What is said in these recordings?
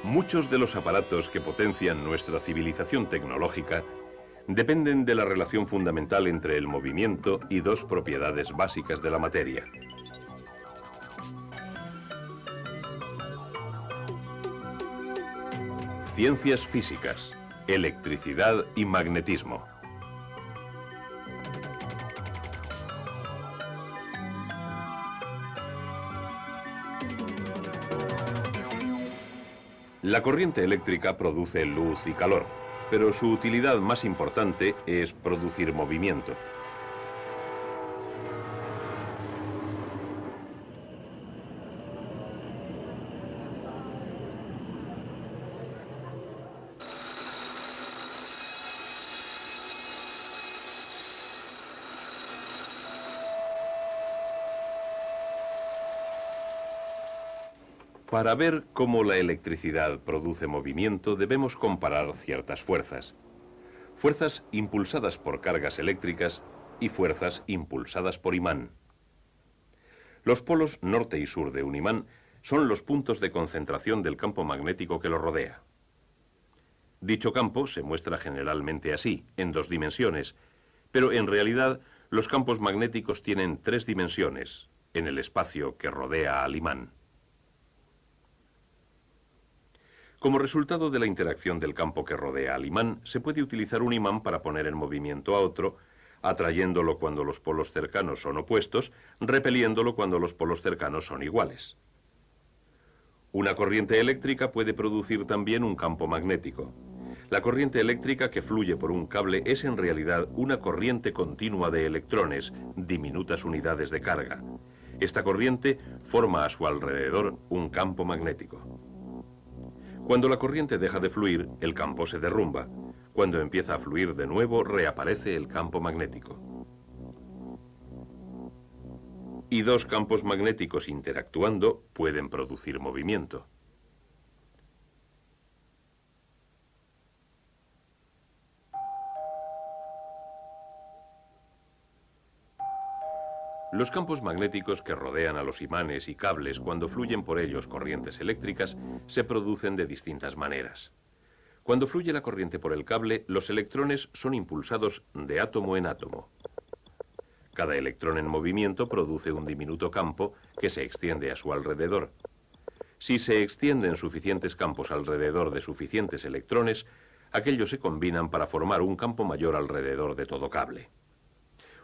Muchos de los aparatos que potencian nuestra civilización tecnológica dependen de la relación fundamental entre el movimiento y dos propiedades básicas de la materia: ciencias físicas, electricidad y magnetismo. La corriente eléctrica produce luz y calor, pero su utilidad más importante es producir movimiento. Para ver cómo la electricidad produce movimiento, debemos comparar ciertas fuerzas. Fuerzas impulsadas por cargas eléctricas y fuerzas impulsadas por imán. Los polos norte y sur de un imán son los puntos de concentración del campo magnético que lo rodea. Dicho campo se muestra generalmente así, en dos dimensiones, pero en realidad los campos magnéticos tienen tres dimensiones, en el espacio que rodea al imán. Como resultado de la interacción del campo que rodea al imán, se puede utilizar un imán para poner en movimiento a otro, atrayéndolo cuando los polos cercanos son opuestos, repeliéndolo cuando los polos cercanos son iguales. Una corriente eléctrica puede producir también un campo magnético. La corriente eléctrica que fluye por un cable es en realidad una corriente continua de electrones, diminutas unidades de carga. Esta corriente forma a su alrededor un campo magnético. Cuando la corriente deja de fluir, el campo se derrumba. Cuando empieza a fluir de nuevo, reaparece el campo magnético. Y dos campos magnéticos interactuando pueden producir movimiento. Los campos magnéticos que rodean a los imanes y cables cuando fluyen por ellos corrientes eléctricas se producen de distintas maneras. Cuando fluye la corriente por el cable, los electrones son impulsados de átomo en átomo. Cada electrón en movimiento produce un diminuto campo que se extiende a su alrededor. Si se extienden suficientes campos alrededor de suficientes electrones, aquellos se combinan para formar un campo mayor alrededor de todo cable.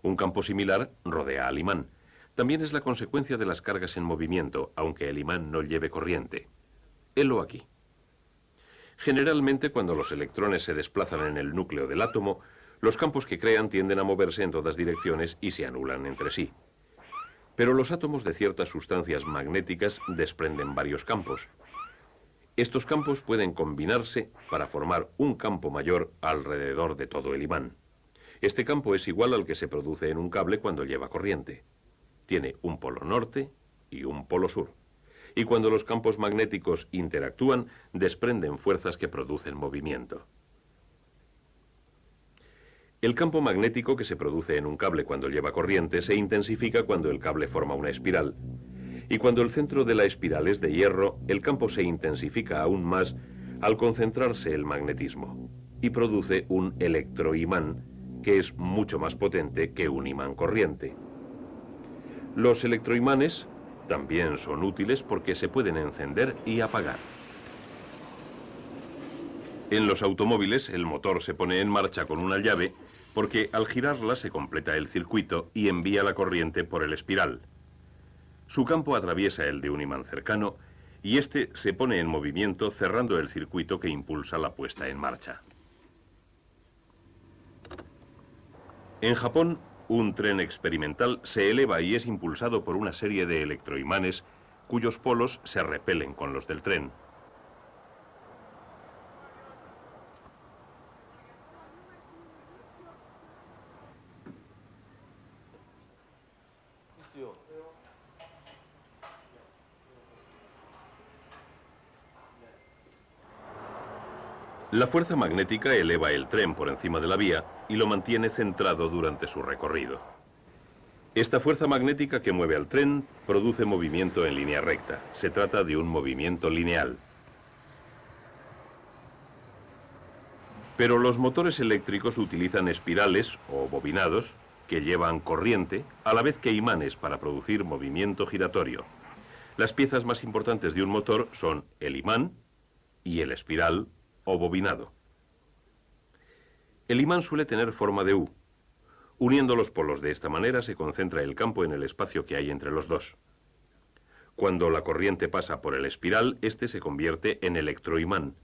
Un campo similar rodea al imán. También es la consecuencia de las cargas en movimiento, aunque el imán no lleve corriente. Helo aquí. Generalmente, cuando los electrones se desplazan en el núcleo del átomo, los campos que crean tienden a moverse en todas direcciones y se anulan entre sí. Pero los átomos de ciertas sustancias magnéticas desprenden varios campos. Estos campos pueden combinarse para formar un campo mayor alrededor de todo el imán. Este campo es igual al que se produce en un cable cuando lleva corriente. Tiene un polo norte y un polo sur. Y cuando los campos magnéticos interactúan, desprenden fuerzas que producen movimiento. El campo magnético que se produce en un cable cuando lleva corriente se intensifica cuando el cable forma una espiral. Y cuando el centro de la espiral es de hierro, el campo se intensifica aún más al concentrarse el magnetismo y produce un electroimán que es mucho más potente que un imán corriente. Los electroimanes también son útiles porque se pueden encender y apagar. En los automóviles el motor se pone en marcha con una llave porque al girarla se completa el circuito y envía la corriente por el espiral. Su campo atraviesa el de un imán cercano y este se pone en movimiento cerrando el circuito que impulsa la puesta en marcha. En Japón, un tren experimental se eleva y es impulsado por una serie de electroimanes cuyos polos se repelen con los del tren. La fuerza magnética eleva el tren por encima de la vía y lo mantiene centrado durante su recorrido. Esta fuerza magnética que mueve al tren produce movimiento en línea recta. Se trata de un movimiento lineal. Pero los motores eléctricos utilizan espirales o bobinados que llevan corriente, a la vez que imanes para producir movimiento giratorio. Las piezas más importantes de un motor son el imán y el espiral o bobinado. El imán suele tener forma de U. Uniendo los polos de esta manera se concentra el campo en el espacio que hay entre los dos. Cuando la corriente pasa por el espiral, este se convierte en electroimán.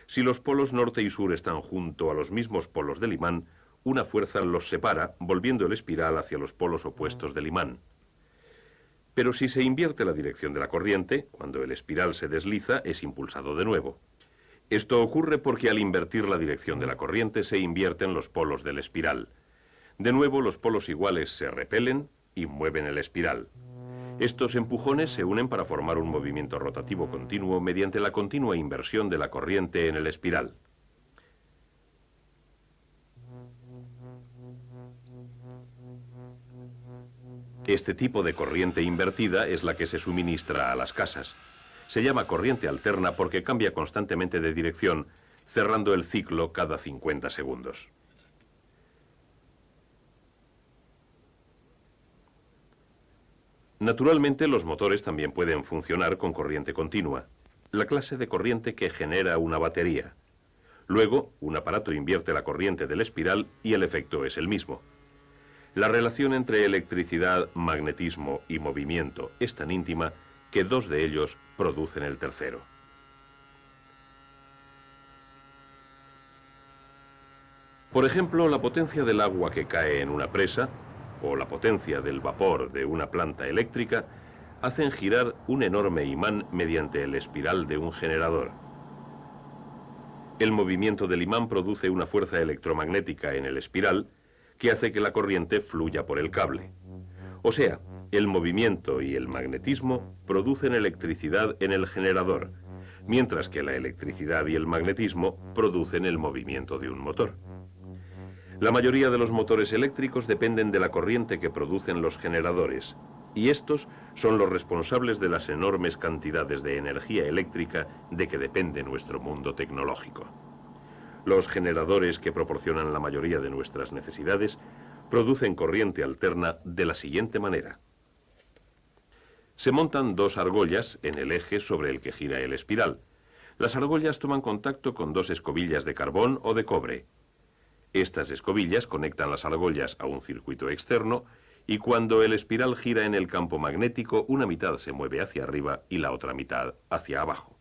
Si los polos norte y sur están junto a los mismos polos del imán, una fuerza los separa, volviendo el espiral hacia los polos opuestos del imán. Pero si se invierte la dirección de la corriente, cuando el espiral se desliza, es impulsado de nuevo. Esto ocurre porque al invertir la dirección de la corriente se invierten los polos del espiral. De nuevo, los polos iguales se repelen y mueven el espiral. Estos empujones se unen para formar un movimiento rotativo continuo mediante la continua inversión de la corriente en el espiral. Este tipo de corriente invertida es la que se suministra a las casas. Se llama corriente alterna porque cambia constantemente de dirección, cerrando el ciclo cada 50 segundos. Naturalmente, los motores también pueden funcionar con corriente continua, la clase de corriente que genera una batería. Luego, un aparato invierte la corriente del espiral y el efecto es el mismo. La relación entre electricidad, magnetismo y movimiento es tan íntima que dos de ellos producen el tercero. Por ejemplo, la potencia del agua que cae en una presa o la potencia del vapor de una planta eléctrica hacen girar un enorme imán mediante el espiral de un generador. El movimiento del imán produce una fuerza electromagnética en el espiral que hace que la corriente fluya por el cable. O sea, el movimiento y el magnetismo producen electricidad en el generador, mientras que la electricidad y el magnetismo producen el movimiento de un motor. La mayoría de los motores eléctricos dependen de la corriente que producen los generadores, y estos son los responsables de las enormes cantidades de energía eléctrica de que depende nuestro mundo tecnológico. Los generadores que proporcionan la mayoría de nuestras necesidades producen corriente alterna de la siguiente manera. Se montan dos argollas en el eje sobre el que gira el espiral. Las argollas toman contacto con dos escobillas de carbón o de cobre. Estas escobillas conectan las argollas a un circuito externo y cuando el espiral gira en el campo magnético, una mitad se mueve hacia arriba y la otra mitad hacia abajo.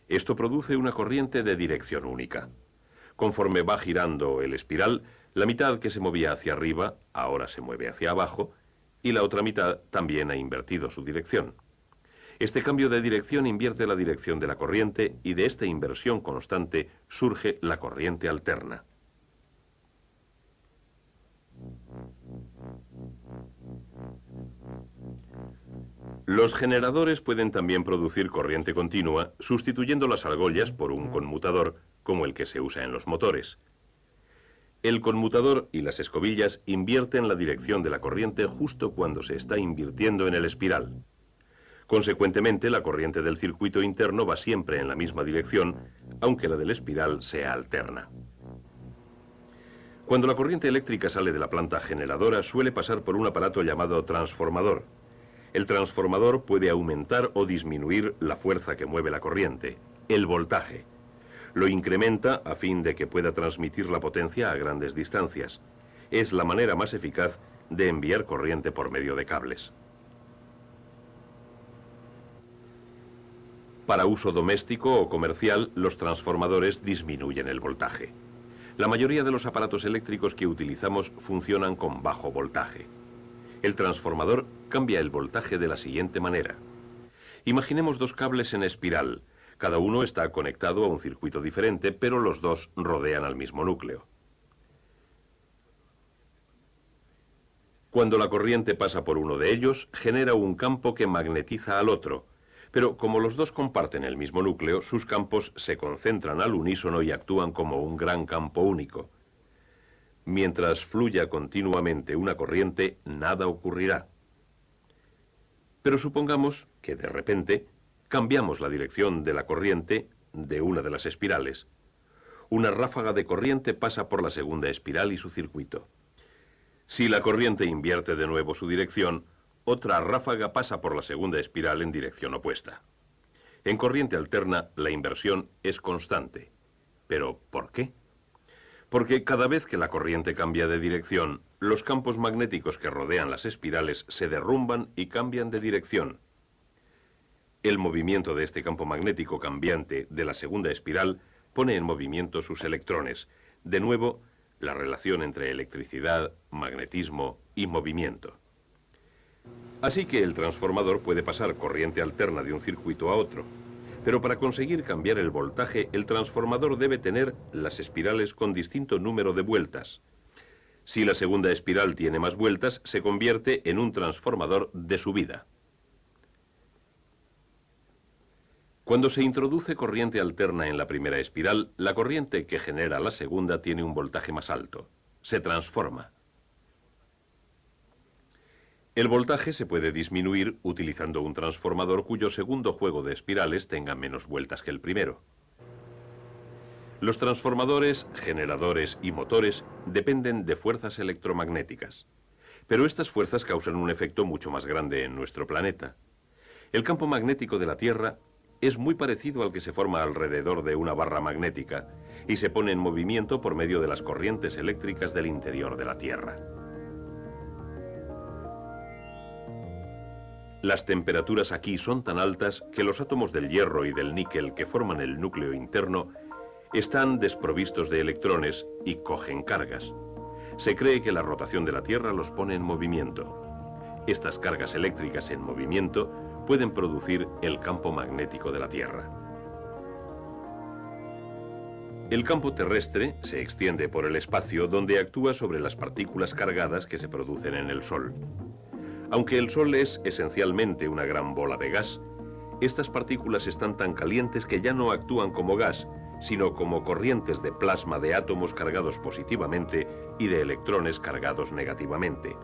Esto produce una corriente de dirección única. Conforme va girando el espiral, la mitad que se movía hacia arriba ahora se mueve hacia abajo y la otra mitad también ha invertido su dirección. Este cambio de dirección invierte la dirección de la corriente y de esta inversión constante surge la corriente alterna. Los generadores pueden también producir corriente continua sustituyendo las argollas por un conmutador como el que se usa en los motores. El conmutador y las escobillas invierten la dirección de la corriente justo cuando se está invirtiendo en el espiral. Consecuentemente, la corriente del circuito interno va siempre en la misma dirección, aunque la del espiral sea alterna. Cuando la corriente eléctrica sale de la planta generadora, suele pasar por un aparato llamado transformador. El transformador puede aumentar o disminuir la fuerza que mueve la corriente, el voltaje. Lo incrementa a fin de que pueda transmitir la potencia a grandes distancias. Es la manera más eficaz de enviar corriente por medio de cables. Para uso doméstico o comercial, los transformadores disminuyen el voltaje. La mayoría de los aparatos eléctricos que utilizamos funcionan con bajo voltaje. El transformador cambia el voltaje de la siguiente manera. Imaginemos dos cables en espiral. Cada uno está conectado a un circuito diferente, pero los dos rodean al mismo núcleo. Cuando la corriente pasa por uno de ellos, genera un campo que magnetiza al otro. Pero como los dos comparten el mismo núcleo, sus campos se concentran al unísono y actúan como un gran campo único. Mientras fluya continuamente una corriente, nada ocurrirá. Pero supongamos que de repente cambiamos la dirección de la corriente de una de las espirales. Una ráfaga de corriente pasa por la segunda espiral y su circuito. Si la corriente invierte de nuevo su dirección, otra ráfaga pasa por la segunda espiral en dirección opuesta. En corriente alterna, la inversión es constante. ¿Pero por qué? Porque cada vez que la corriente cambia de dirección, los campos magnéticos que rodean las espirales se derrumban y cambian de dirección. El movimiento de este campo magnético cambiante de la segunda espiral pone en movimiento sus electrones. De nuevo, la relación entre electricidad, magnetismo y movimiento. Así que el transformador puede pasar corriente alterna de un circuito a otro. Pero para conseguir cambiar el voltaje, el transformador debe tener las espirales con distinto número de vueltas. Si la segunda espiral tiene más vueltas, se convierte en un transformador de subida. Cuando se introduce corriente alterna en la primera espiral, la corriente que genera la segunda tiene un voltaje más alto. Se transforma. El voltaje se puede disminuir utilizando un transformador cuyo segundo juego de espirales tenga menos vueltas que el primero. Los transformadores, generadores y motores dependen de fuerzas electromagnéticas. Pero estas fuerzas causan un efecto mucho más grande en nuestro planeta. El campo magnético de la Tierra es muy parecido al que se forma alrededor de una barra magnética y se pone en movimiento por medio de las corrientes eléctricas del interior de la Tierra. Las temperaturas aquí son tan altas que los átomos del hierro y del níquel que forman el núcleo interno están desprovistos de electrones y cogen cargas. Se cree que la rotación de la Tierra los pone en movimiento. Estas cargas eléctricas en movimiento pueden producir el campo magnético de la Tierra. El campo terrestre se extiende por el espacio donde actúa sobre las partículas cargadas que se producen en el Sol. Aunque el Sol es esencialmente una gran bola de gas, estas partículas están tan calientes que ya no actúan como gas, sino como corrientes de plasma de átomos cargados positivamente y de electrones cargados negativamente.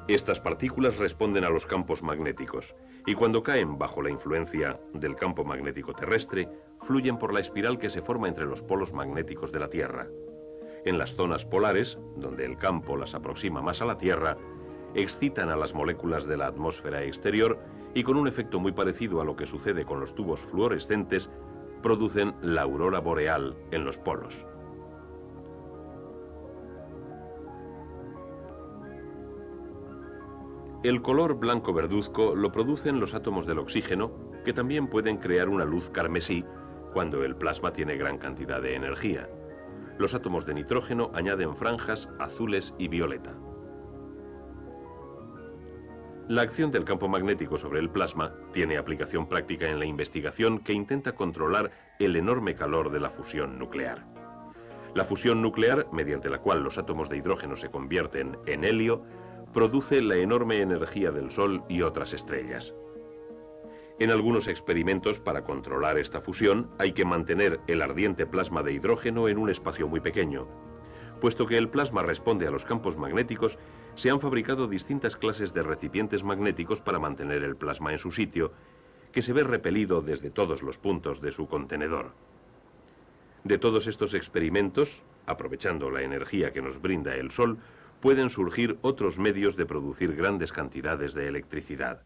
Estas partículas responden a los campos magnéticos y cuando caen bajo la influencia del campo magnético terrestre, fluyen por la espiral que se forma entre los polos magnéticos de la Tierra. En las zonas polares, donde el campo las aproxima más a la Tierra, excitan a las moléculas de la atmósfera exterior y con un efecto muy parecido a lo que sucede con los tubos fluorescentes, producen la aurora boreal en los polos. El color blanco verduzco lo producen los átomos del oxígeno, que también pueden crear una luz carmesí cuando el plasma tiene gran cantidad de energía. Los átomos de nitrógeno añaden franjas azules y violeta. La acción del campo magnético sobre el plasma tiene aplicación práctica en la investigación que intenta controlar el enorme calor de la fusión nuclear. La fusión nuclear, mediante la cual los átomos de hidrógeno se convierten en helio, produce la enorme energía del Sol y otras estrellas. En algunos experimentos para controlar esta fusión hay que mantener el ardiente plasma de hidrógeno en un espacio muy pequeño. Puesto que el plasma responde a los campos magnéticos, se han fabricado distintas clases de recipientes magnéticos para mantener el plasma en su sitio, que se ve repelido desde todos los puntos de su contenedor. De todos estos experimentos, aprovechando la energía que nos brinda el Sol, pueden surgir otros medios de producir grandes cantidades de electricidad.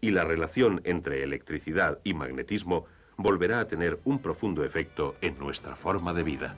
Y la relación entre electricidad y magnetismo volverá a tener un profundo efecto en nuestra forma de vida.